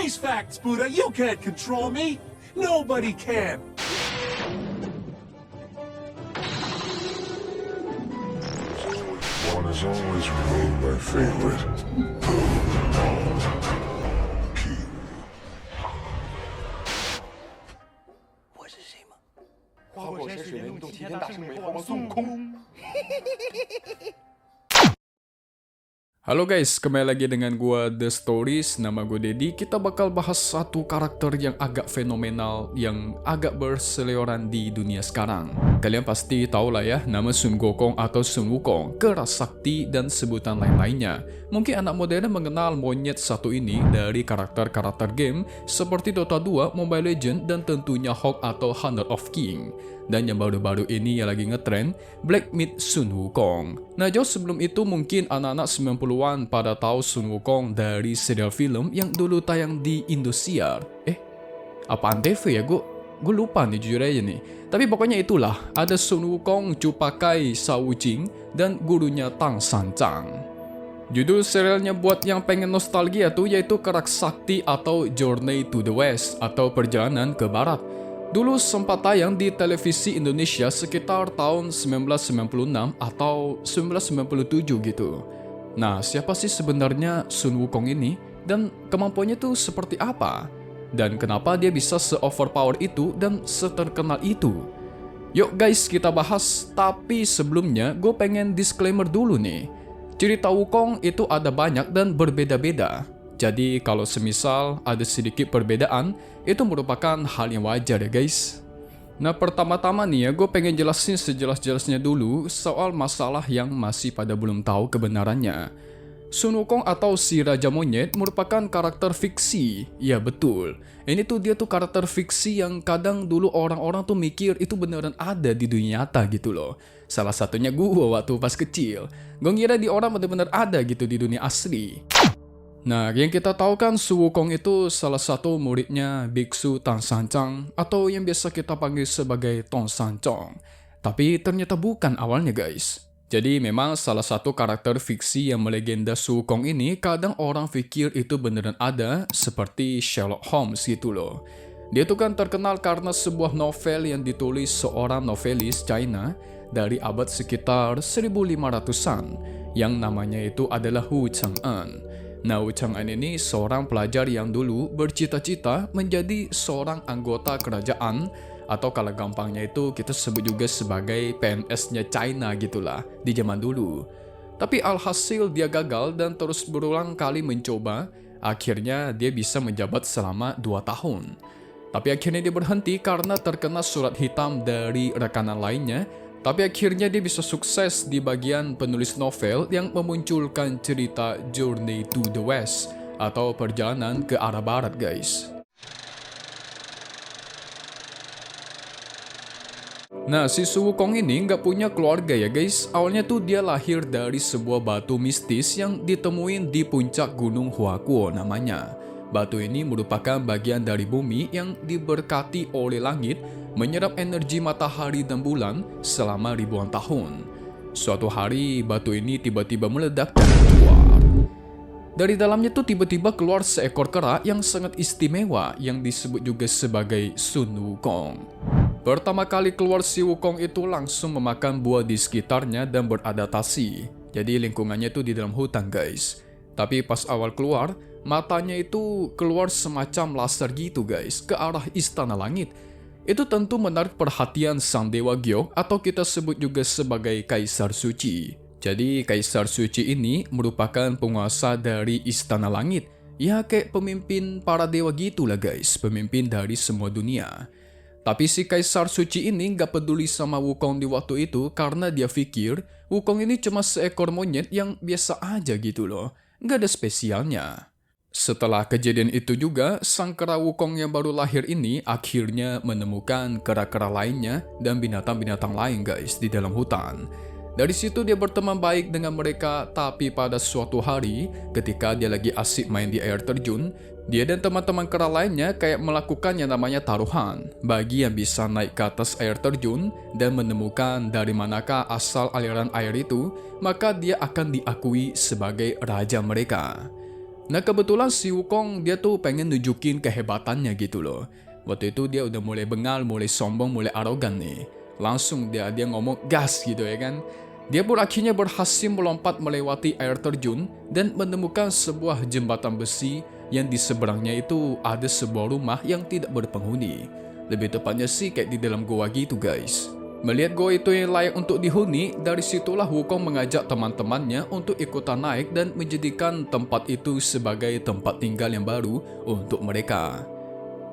Face facts, Buddha. You can't control me. Nobody can. One has always remained my favorite. King. 我是谁吗？花果山水帘洞齐天大圣美猴王孙悟空。Halo guys, kembali lagi dengan gua The Stories, nama gue Dedi. Kita bakal bahas satu karakter yang agak fenomenal, yang agak berseliweran di dunia sekarang. Kalian pasti tahu lah ya, nama Sun Gokong atau Sun Wukong, keras sakti dan sebutan lain-lainnya. Mungkin anak modern mengenal monyet satu ini dari karakter-karakter game seperti Dota 2, Mobile Legends, dan tentunya Hawk atau Honor of King. Dan yang baru-baru ini yang lagi ngetrend, Black Myth Sun Wukong. Nah, jauh sebelum itu mungkin anak-anak 90-an pada tahu Sun Wukong dari serial film yang dulu tayang di Indosiar. Apa Antv ya? Gue lupa nih, jujur aja nih. Tapi pokoknya itulah, ada Sun Wukong, Cupakai, Shao Wuqing, dan gurunya Tang Shanzang. Judul serialnya buat yang pengen nostalgia tuh yaitu Kerak Sakti atau Journey to the West atau Perjalanan ke Barat. Dulu sempat tayang di televisi Indonesia sekitar tahun 1996 atau 1997 gitu. Nah, siapa sih sebenarnya Sun Wukong ini? Dan kemampuannya tuh seperti apa? Dan kenapa dia bisa se-overpower itu dan seterkenal itu? Yuk guys, kita bahas. Tapi sebelumnya, gue pengen disclaimer dulu nih. Cerita Wukong itu ada banyak dan berbeda-beda. Jadi kalau semisal ada sedikit perbedaan, itu merupakan hal yang wajar ya guys. Nah, pertama-tama nih ya, gue pengen jelasin sejelas-jelasnya dulu soal masalah yang masih pada belum tahu kebenarannya. Sun Wukong atau si Raja Monyet merupakan karakter fiksi. Ya betul, ini tuh dia tuh karakter fiksi yang kadang dulu orang-orang tuh mikir itu beneran ada di dunia nyata gitu loh. Salah satunya gue waktu pas kecil. Gue ngira di orang bener-bener ada gitu di dunia asli. Nah, yang kita tahu kan Sun Wukong itu salah satu muridnya Biksu Tang Shanzang atau yang biasa kita panggil sebagai Tong Sanchong. Tapi ternyata bukan awalnya guys. Jadi memang salah satu karakter fiksi yang melegenda Sun Wukong ini kadang orang pikir itu beneran ada seperti Sherlock Holmes gitu loh. Dia tuh kan terkenal karena sebuah novel yang ditulis seorang novelis China dari abad sekitar 1500-an yang namanya itu adalah Wu Chang'an. Nah, Wu Chang'an ini seorang pelajar yang dulu bercita-cita menjadi seorang anggota kerajaan atau kalau gampangnya itu kita sebut juga sebagai PNS-nya China gitulah di zaman dulu. Tapi alhasil dia gagal dan terus berulang kali mencoba, akhirnya dia bisa menjabat selama 2 tahun. Tapi akhirnya dia berhenti karena terkena surat hitam dari rekanan lainnya. Tapi akhirnya dia bisa sukses di bagian penulis novel yang memunculkan cerita Journey to the West atau perjalanan ke arah barat guys. Nah, si Sun Wukong ini nggak punya keluarga ya guys. Awalnya tuh dia lahir dari sebuah batu mistis yang ditemuin di puncak gunung Huakuo namanya. Batu ini merupakan bagian dari bumi yang diberkati oleh langit, menyerap energi matahari dan bulan selama ribuan tahun. Suatu hari, batu ini tiba-tiba meledak dan keluar. Dari dalamnya tuh tiba-tiba keluar seekor kera yang sangat istimewa yang disebut juga sebagai Sun Wukong. Pertama kali keluar si Wukong itu langsung memakan buah di sekitarnya dan beradaptasi. Jadi lingkungannya tuh di dalam hutan guys. Tapi pas awal keluar, matanya itu keluar semacam laser gitu guys ke arah istana langit. Itu tentu menarik perhatian sang dewa Gyo atau kita sebut juga sebagai Kaisar Suci. Jadi Kaisar Suci ini merupakan penguasa dari istana langit. Ya kayak pemimpin para dewa gitulah guys, pemimpin dari semua dunia. Tapi si Kaisar Suci ini gak peduli sama Wukong di waktu itu karena dia pikir Wukong ini cuma seekor monyet yang biasa aja gitu loh. Gak ada spesialnya. Setelah kejadian itu juga, sang kera Wukong yang baru lahir ini akhirnya menemukan kera-kera lainnya dan binatang-binatang lain guys di dalam hutan. Dari situ dia berteman baik dengan mereka, tapi pada suatu hari ketika dia lagi asik main di air terjun, dia dan teman-teman kera lainnya kayak melakukan yang namanya taruhan bagi yang bisa naik ke atas air terjun dan menemukan dari manakah asal aliran air itu, maka dia akan diakui sebagai raja mereka. Nah kebetulan si Wukong dia tuh pengen nunjukin kehebatannya gitu loh. Waktu itu dia udah mulai bengal, mulai sombong, mulai arogan nih. Langsung dia ngomong gas gitu ya kan. Dia pun akhirnya berhasil melompat melewati air terjun dan menemukan sebuah jembatan besi yang di seberangnya itu ada sebuah rumah yang tidak berpenghuni. Lebih tepatnya sih kayak di dalam goa gitu guys. Melihat goa itu yang layak untuk dihuni, dari situlah Wukong mengajak teman-temannya untuk ikutan naik dan menjadikan tempat itu sebagai tempat tinggal yang baru untuk mereka.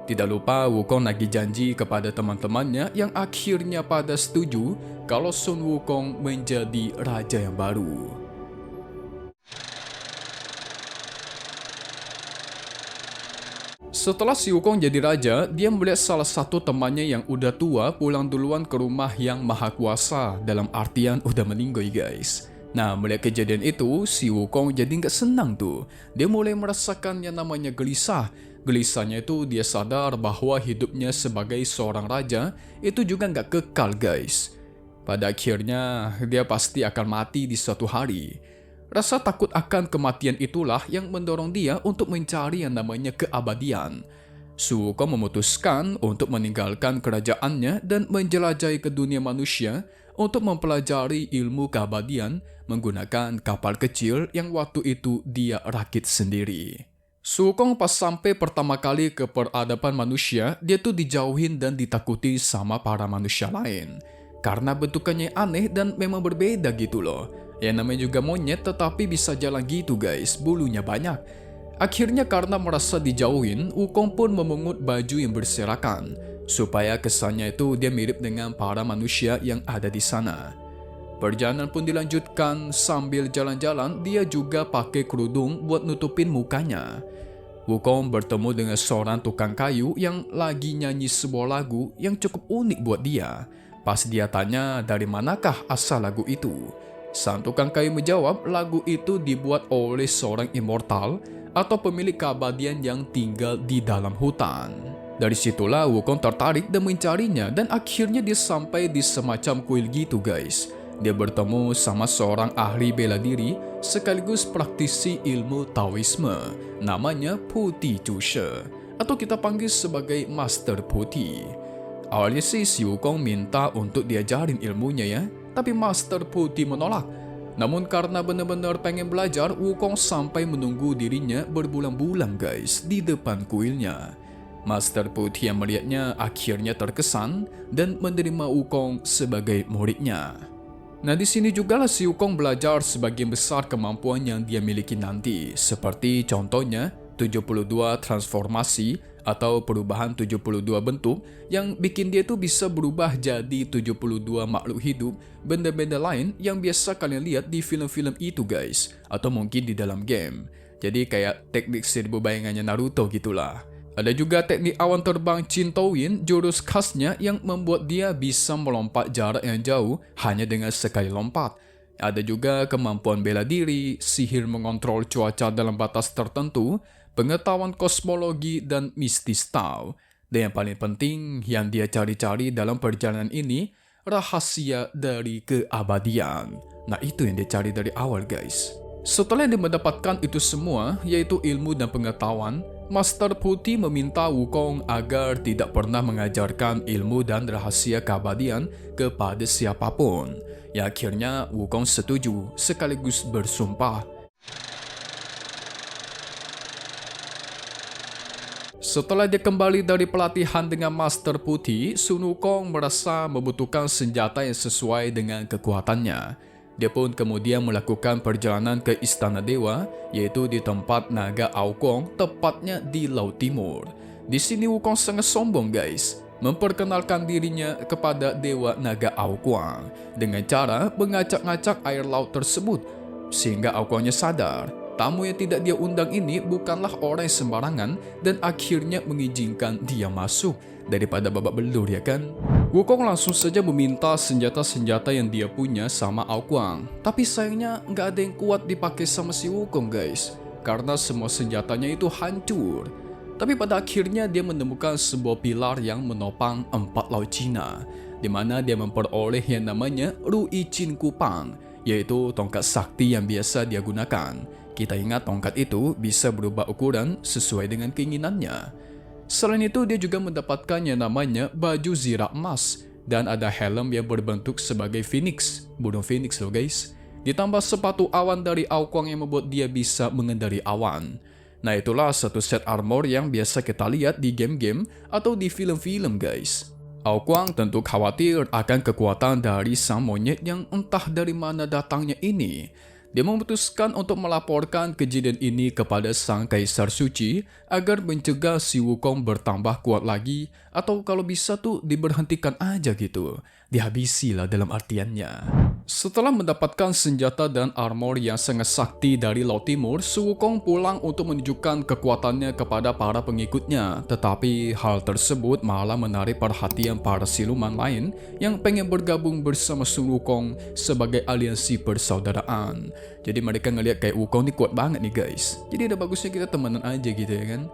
Tidak lupa Wukong nagih janji kepada teman-temannya yang akhirnya pada setuju kalau Sun Wukong menjadi raja yang baru. Setelah si Wukong jadi raja, dia melihat salah satu temannya yang udah tua pulang duluan ke rumah yang maha kuasa, dalam artian udah meninggal guys. Nah, melihat kejadian itu, si Wukong jadi nggak senang tuh. Dia mulai merasakan yang namanya gelisah. Gelisahnya itu dia sadar bahwa hidupnya sebagai seorang raja itu juga nggak kekal guys. Pada akhirnya, dia pasti akan mati di suatu hari. Rasa takut akan kematian itulah yang mendorong dia untuk mencari yang namanya keabadian. Su Wukong memutuskan untuk meninggalkan kerajaannya dan menjelajahi ke dunia manusia untuk mempelajari ilmu keabadian menggunakan kapal kecil yang waktu itu dia rakit sendiri. Su Wukong pas sampai pertama kali ke peradaban manusia, dia tuh dijauhin dan ditakuti sama para manusia lain. Karena bentukannya aneh dan memang berbeda gitu loh. Ya namanya juga monyet tetapi bisa jalan gitu guys, bulunya banyak. Akhirnya karena merasa dijauhin, Wukong pun memungut baju yang berserakan. Supaya kesannya itu dia mirip dengan para manusia yang ada di sana. Perjalanan pun dilanjutkan, sambil jalan-jalan dia juga pakai kerudung buat nutupin mukanya. Wukong bertemu dengan seorang tukang kayu yang lagi nyanyi sebuah lagu yang cukup unik buat dia. Pas dia tanya dari manakah asal lagu itu, sang tukang kayu menjawab lagu itu dibuat oleh seorang immortal atau pemilik keabadian yang tinggal di dalam hutan. Dari situlah Wukong tertarik dan mencarinya dan akhirnya dia sampai di semacam kuil gitu guys. Dia bertemu sama seorang ahli bela diri sekaligus praktisi ilmu Taoisme, namanya Puti Jushe, atau kita panggil sebagai Master Puti. Awalnya sih si Wukong minta untuk diajarin ilmunya ya, tapi Master Puti menolak. Namun karena benar-benar pengen belajar, Wukong sampai menunggu dirinya berbulan-bulan guys di depan kuilnya. Master Puti yang melihatnya akhirnya terkesan dan menerima Wukong sebagai muridnya. Nah di sini juga lah si Wukong belajar sebagian besar kemampuan yang dia miliki nanti, seperti contohnya 72 transformasi atau perubahan 72 bentuk yang bikin dia tuh bisa berubah jadi 72 makhluk hidup, benda-benda lain yang biasa kalian lihat di film-film itu guys, atau mungkin di dalam game. Jadi kayak teknik 1000 bayangannya Naruto gitulah. Ada juga teknik awan terbang Chintouyin, jurus khasnya yang membuat dia bisa melompat jarak yang jauh hanya dengan sekali lompat. Ada juga kemampuan bela diri, sihir mengontrol cuaca dalam batas tertentu, pengetahuan kosmologi, dan mistis Tao. Dan yang paling penting yang dia cari-cari dalam perjalanan ini, rahasia dari keabadian. Nah itu yang dia cari dari awal guys. Setelah dia mendapatkan itu semua, yaitu ilmu dan pengetahuan, Master Puti meminta Wukong agar tidak pernah mengajarkan ilmu dan rahasia keabadian kepada siapapun. Ya akhirnya Wukong setuju sekaligus bersumpah. Setelah dia kembali dari pelatihan dengan Master Puti, Sun Wukong merasa membutuhkan senjata yang sesuai dengan kekuatannya. Dia pun kemudian melakukan perjalanan ke Istana Dewa, yaitu di tempat Naga Aokong, tepatnya di Laut Timur. Di sini Wukong sangat sombong guys, memperkenalkan dirinya kepada Dewa Naga Aokong dengan cara mengacak-ngacak air laut tersebut, sehingga Aokongnya sadar tamu yang tidak dia undang ini bukanlah orang yang sembarangan dan akhirnya mengizinkan dia masuk daripada babak belur ya kan. Wukong langsung saja meminta senjata-senjata yang dia punya sama Aokong, tapi sayangnya nggak ada yang kuat dipakai sama si Wukong guys, karena semua senjatanya itu hancur. Tapi pada akhirnya dia menemukan sebuah pilar yang menopang 4 laut Cina, di mana dia memperoleh yang namanya Ruichin Kupang, yaitu tongkat sakti yang biasa dia gunakan. Kita ingat tongkat itu bisa berubah ukuran sesuai dengan keinginannya. Selain itu, dia juga mendapatkan yang namanya baju zirah emas dan ada helm yang berbentuk sebagai phoenix, burung phoenix loh guys. Ditambah sepatu awan dari Aokang yang membuat dia bisa mengendari awan. Nah, itulah satu set armor yang biasa kita lihat di game-game atau di film-film guys. Aokang tentu khawatir akan kekuatan dari sang monyet yang entah dari mana datangnya ini. Dia memutuskan untuk melaporkan kejadian ini kepada sang Kaisar Suci agar mencegah si Wukong bertambah kuat lagi, atau kalau bisa tuh diberhentikan aja gitu. Dihabisilah dalam artiannya. Setelah mendapatkan senjata dan armor yang sangat sakti dari Laut Timur, Su Wukong pulang untuk menunjukkan kekuatannya kepada para pengikutnya. Tetapi hal tersebut malah menarik perhatian para siluman lain yang pengen bergabung bersama Su Wukong sebagai aliansi persaudaraan. Jadi mereka ngelihat kayak Wukong ini kuat banget nih guys. Jadi ada bagusnya kita temenan aja gitu ya kan.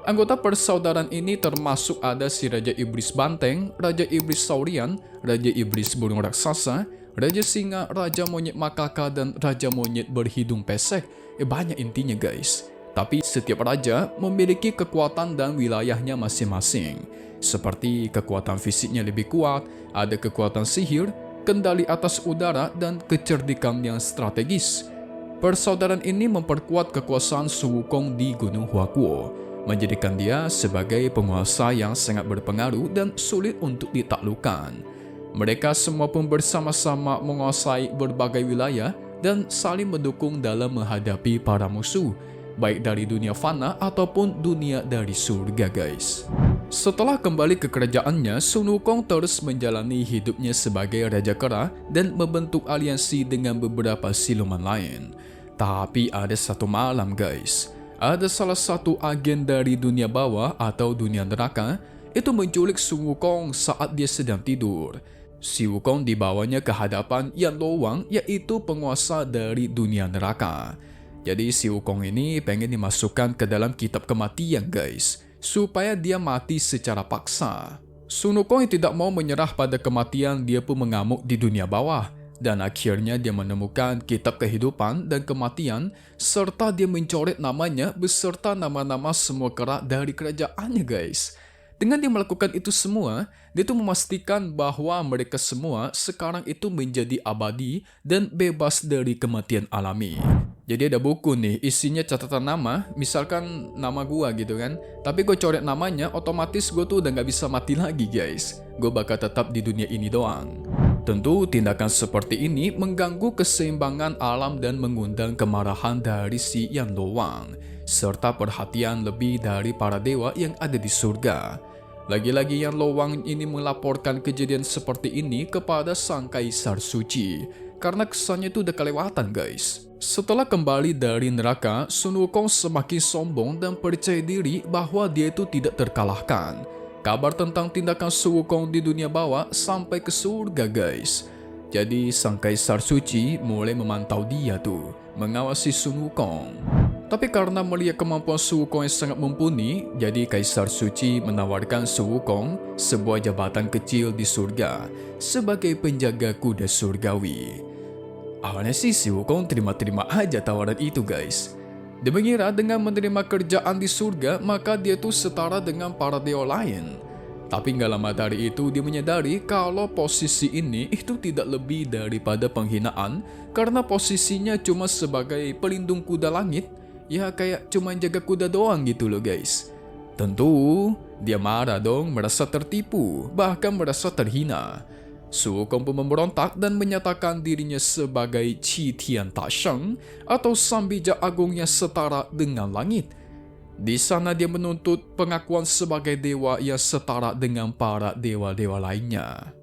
Anggota persaudaraan ini termasuk ada si Raja Iblis Banteng, Raja Iblis Saurian, Raja Iblis Burung Raksasa, Raja Singa, Raja Monyet Makaka, dan Raja Monyet Berhidung Pesek. Banyak intinya guys. Tapi setiap raja memiliki kekuatan dan wilayahnya masing-masing. Seperti kekuatan fisiknya lebih kuat, ada kekuatan sihir, kendali atas udara, dan kecerdikan yang strategis. Persaudaraan ini memperkuat kekuasaan Su Wukong di Gunung Huakuo, menjadikan dia sebagai penguasa yang sangat berpengaruh dan sulit untuk ditaklukkan. Mereka semua pun bersama-sama menguasai berbagai wilayah dan saling mendukung dalam menghadapi para musuh, baik dari dunia fana ataupun dunia dari surga guys. Setelah kembali ke kerajaannya, Sun Wukong terus menjalani hidupnya sebagai Raja Kera dan membentuk aliansi dengan beberapa siluman lain. Tapi ada satu malam guys, ada salah satu agen dari dunia bawah atau dunia neraka itu menculik Sun Wukong saat dia sedang tidur. Si Wukong dibawanya ke hadapan Yan Luowang, yaitu penguasa dari dunia neraka. Jadi si Wukong ini pengen dimasukkan ke dalam kitab kematian guys, supaya dia mati secara paksa. Sun Wukong yang tidak mau menyerah pada kematian, dia pun mengamuk di dunia bawah. Dan akhirnya dia menemukan kitab kehidupan dan kematian, serta dia mencoret namanya beserta nama-nama semua kera dari kerajaannya guys. Dengan dia melakukan itu semua, dia tuh memastikan bahwa mereka semua sekarang itu menjadi abadi dan bebas dari kematian alami. Jadi ada buku nih, isinya catatan nama, misalkan nama gua gitu kan. Tapi gue coret namanya, otomatis gue tuh udah gak bisa mati lagi guys. Gue bakal tetap di dunia ini doang. Tentu tindakan seperti ini mengganggu keseimbangan alam dan mengundang kemarahan dari si Yan Luowang, serta perhatian lebih dari para dewa yang ada di surga. Lagi-lagi Yan Luowang ini melaporkan kejadian seperti ini kepada sang Kaisar Suci, karena kesannya itu udah kelewatan guys. Setelah kembali dari neraka, Sun Wukong semakin sombong dan percaya diri bahwa dia itu tidak terkalahkan. Kabar tentang tindakan Su Wukong di dunia bawah sampai ke surga guys. Jadi sang Kaisar Suci mulai memantau dia tuh, mengawasi Sun Wukong. Tapi karena melihat kemampuan Su Wukong yang sangat mumpuni, jadi Kaisar Suci menawarkan Su Wukong sebuah jabatan kecil di surga sebagai penjaga kuda surgawi. Awalnya sih si Wukong terima-terima aja tawaran itu guys. Dia mengira dengan menerima kerjaan di surga, maka dia tuh setara dengan para dewa lain. Tapi gak lama dari itu dia menyadari kalau posisi ini itu tidak lebih daripada penghinaan, karena posisinya cuma sebagai pelindung kuda langit. Ya kayak cuma jaga kuda doang gitu loh guys. Tentu dia marah dong, merasa tertipu, bahkan merasa terhina. Su Wukong pun memberontak dan menyatakan dirinya sebagai Qi Tian Ta Sheng atau sang bijak agung yang setara dengan langit. Di sana dia menuntut pengakuan sebagai dewa yang setara dengan para dewa-dewa lainnya.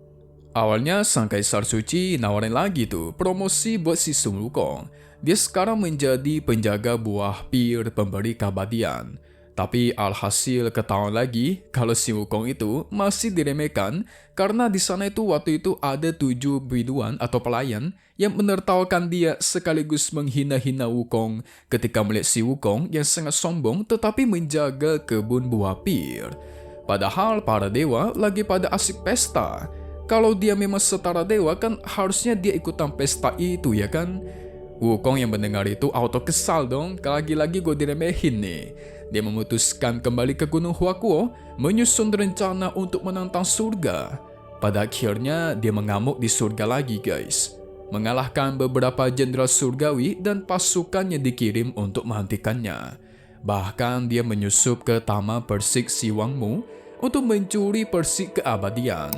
Awalnya sang Kaisar Suci nawarin lagi tuh promosi buat si Sun Wukong. Dia sekarang menjadi penjaga buah pir pemberi keabadian. Tapi alhasil ketahuan lagi kalau si Wukong itu masih diremehkan karena di sana itu waktu itu ada 7 biduan atau pelayan yang menertawakan dia sekaligus menghina-hina Wukong ketika melihat si Wukong yang sangat sombong tetapi menjaga kebun buah pir. Padahal para dewa lagi pada asik pesta. Kalau dia memang setara dewa kan harusnya dia ikutan pesta itu ya kan? Wukong yang mendengar itu auto kesal dong, lagi-lagi gue diremehin nih. Dia memutuskan kembali ke Gunung Huakuo, menyusun rencana untuk menantang surga. Pada akhirnya dia mengamuk di surga lagi guys. Mengalahkan beberapa jenderal surgawi dan pasukannya dikirim untuk menghentikannya. Bahkan dia menyusup ke Taman Persik Si Wangmu untuk mencuri persik keabadian.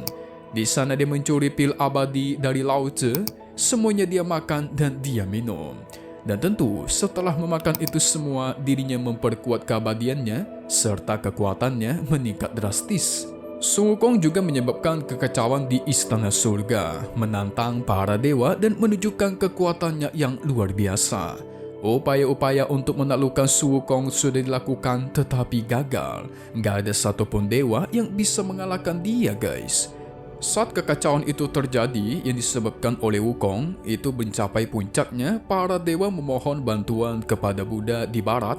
Di sana dia mencuri pil abadi dari Lao Tzu, semuanya dia makan dan dia minum. Dan tentu setelah memakan itu semua, dirinya memperkuat keabadiannya serta kekuatannya meningkat drastis. Sun Wukong juga menyebabkan kekacauan di Istana Surga, menantang para dewa dan menunjukkan kekuatannya yang luar biasa. Upaya-upaya untuk menaklukkan Sun Wukong sudah dilakukan tetapi gagal. Gak ada satupun dewa yang bisa mengalahkan dia guys. Saat kekacauan itu terjadi yang disebabkan oleh Wukong itu mencapai puncaknya, para dewa memohon bantuan kepada Buddha di barat,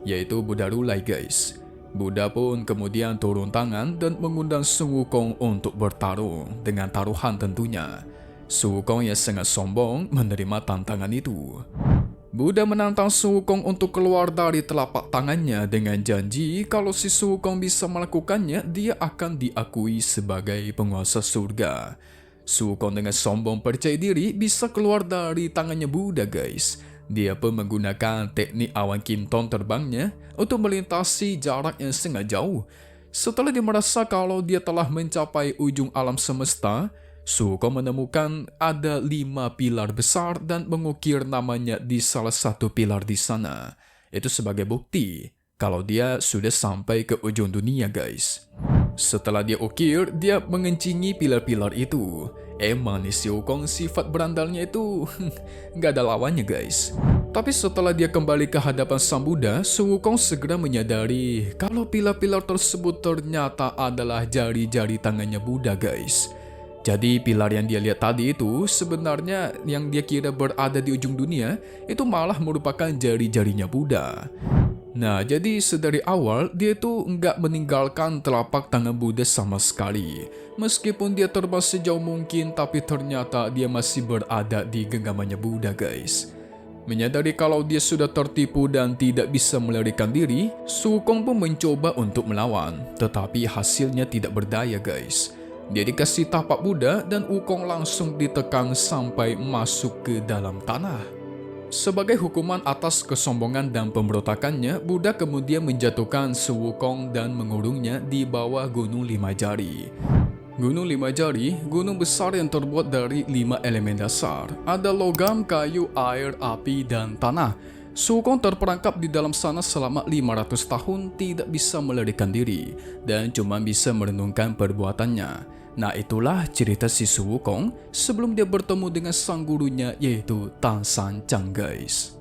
yaitu Buddha Rulai guys. Buddha pun kemudian turun tangan dan mengundang Sun Wukong untuk bertarung, dengan taruhan tentunya. Sun Wukong yang sangat sombong menerima tantangan itu. Buddha menantang Sun Wukong untuk keluar dari telapak tangannya dengan janji kalau si Sun Wukong bisa melakukannya, dia akan diakui sebagai penguasa surga. Sun Wukong dengan sombong percaya diri bisa keluar dari tangannya Buddha guys. Dia pun menggunakan teknik awan kinton terbangnya untuk melintasi jarak yang sangat jauh. Setelah dia merasa kalau dia telah mencapai ujung alam semesta, Sun Wukong menemukan ada 5 pilar besar dan mengukir namanya di salah satu pilar di sana. Itu sebagai bukti kalau dia sudah sampai ke ujung dunia guys. Setelah dia ukir, dia mengencingi pilar-pilar itu. Emang nih si Wukong sifat berandalnya itu nggak ada lawannya guys. Tapi setelah dia kembali ke hadapan Sang Buddha, Sun Wukong segera menyadari kalau pilar-pilar tersebut ternyata adalah jari-jari tangannya Buddha guys. Jadi pilar yang dia lihat tadi itu sebenarnya yang dia kira berada di ujung dunia itu malah merupakan jari-jarinya Buddha. Nah, jadi sedari awal dia itu nggak meninggalkan telapak tangan Buddha sama sekali. Meskipun dia terbang sejauh mungkin, tapi ternyata dia masih berada di genggamannya Buddha guys. Menyadari kalau dia sudah tertipu dan tidak bisa melarikan diri, Sun Wukong pun mencoba untuk melawan, tetapi hasilnya tidak berdaya guys. Dia dikasih tapak Buddha dan Wukong langsung ditekan sampai masuk ke dalam tanah. Sebagai hukuman atas kesombongan dan pemberontakannya, Buddha kemudian menjatuhkan Sun Wukong dan mengurungnya di bawah Gunung Lima Jari. Gunung Lima Jari, gunung besar yang terbuat dari 5 elemen dasar. Ada logam, kayu, air, api, dan tanah. Sun Wukong terperangkap di dalam sana selama 500 tahun, tidak bisa melarikan diri, dan cuma bisa merenungkan perbuatannya. Nah, itulah cerita si Sun Wukong sebelum dia bertemu dengan sang gurunya yaitu Tan San Chang guys.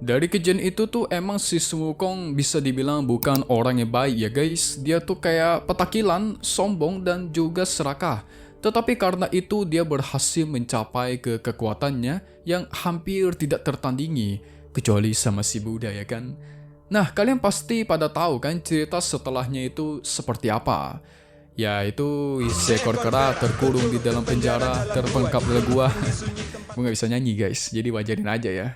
Dari kejadian itu tuh emang si Sun Wukong bisa dibilang bukan orang yang baik ya guys. Dia tuh kayak petakilan, sombong dan juga serakah. Tetapi karena itu dia berhasil mencapai ke kekuatannya yang hampir tidak tertandingi, kecuali sama si Buddha ya kan. Nah, kalian pasti pada tahu kan cerita setelahnya itu seperti apa. Ya itu seekor kera terkurung di dalam penjara, terperangkap dalam gua. Gue gak bisa nyanyi guys, jadi wajarin aja ya.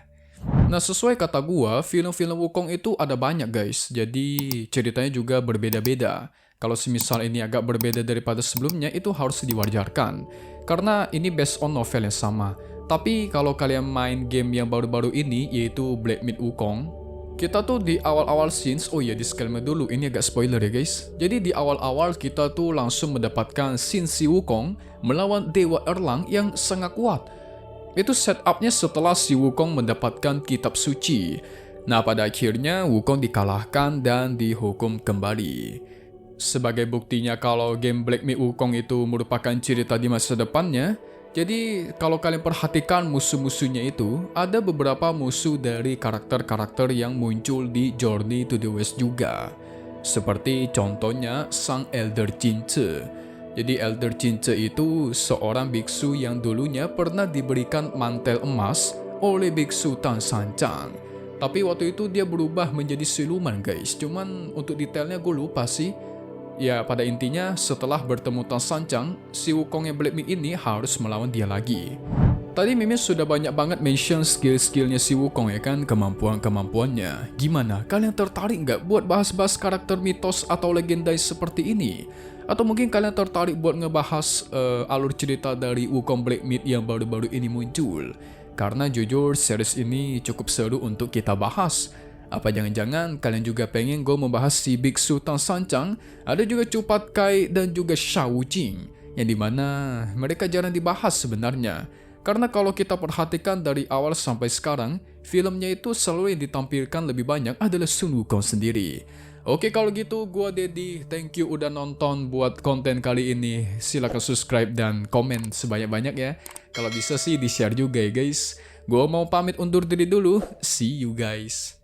Nah, sesuai kata gua, film-film Wukong itu ada banyak guys. Jadi ceritanya juga berbeda-beda. Kalau semisal ini agak berbeda daripada sebelumnya, itu harus diwajarkan. Karena ini based on novel yang sama. Tapi kalau kalian main game yang baru-baru ini, yaitu Black Myth Wukong, kita tuh di awal-awal scenes, oh iya disclaimer dulu, ini agak spoiler ya guys. Jadi di awal-awal kita tuh langsung mendapatkan scene si Wukong melawan Dewa Erlang yang sangat kuat. Itu setupnya setelah si Wukong mendapatkan kitab suci. Nah, pada akhirnya Wukong dikalahkan dan dihukum kembali. Sebagai buktinya kalau game Black Myth Wukong itu merupakan cerita di masa depannya, jadi kalau kalian perhatikan musuh-musuhnya itu, ada beberapa musuh dari karakter-karakter yang muncul di Journey to the West juga. Seperti contohnya Sang Elder Jinche. Jadi Elder Jinche itu seorang biksu yang dulunya pernah diberikan mantel emas oleh biksu Tan San Chang. Tapi waktu itu dia berubah menjadi siluman guys, cuman untuk detailnya gue lupa sih. Ya, pada intinya setelah bertemu Tan San Chang, si Wukong yang Black Myth ini harus melawan dia lagi. Tadi Mimin sudah banyak banget mention skill-skillnya si Wukong ya kan, kemampuan-kemampuannya. Gimana? Kalian tertarik nggak buat bahas-bahas karakter mitos atau legendais seperti ini? Atau mungkin kalian tertarik buat ngebahas alur cerita dari Wukong Black Myth yang baru-baru ini muncul? Karena jujur series ini cukup seru untuk kita bahas. Apa jangan-jangan kalian juga pengen gue membahas si Biksu Tan Sancang, ada juga Cupat Kai dan juga Shao Jing, yang dimana mereka jarang dibahas sebenarnya. Karena kalau kita perhatikan dari awal sampai sekarang, filmnya itu selalu yang ditampilkan lebih banyak adalah Sun Wukong sendiri. Oke kalau gitu, gua Dedi, thank you udah nonton buat konten kali ini. Silahkan subscribe dan komen sebanyak-banyak ya. Kalau bisa sih di-share juga ya guys. Gua mau pamit undur diri dulu, see you guys.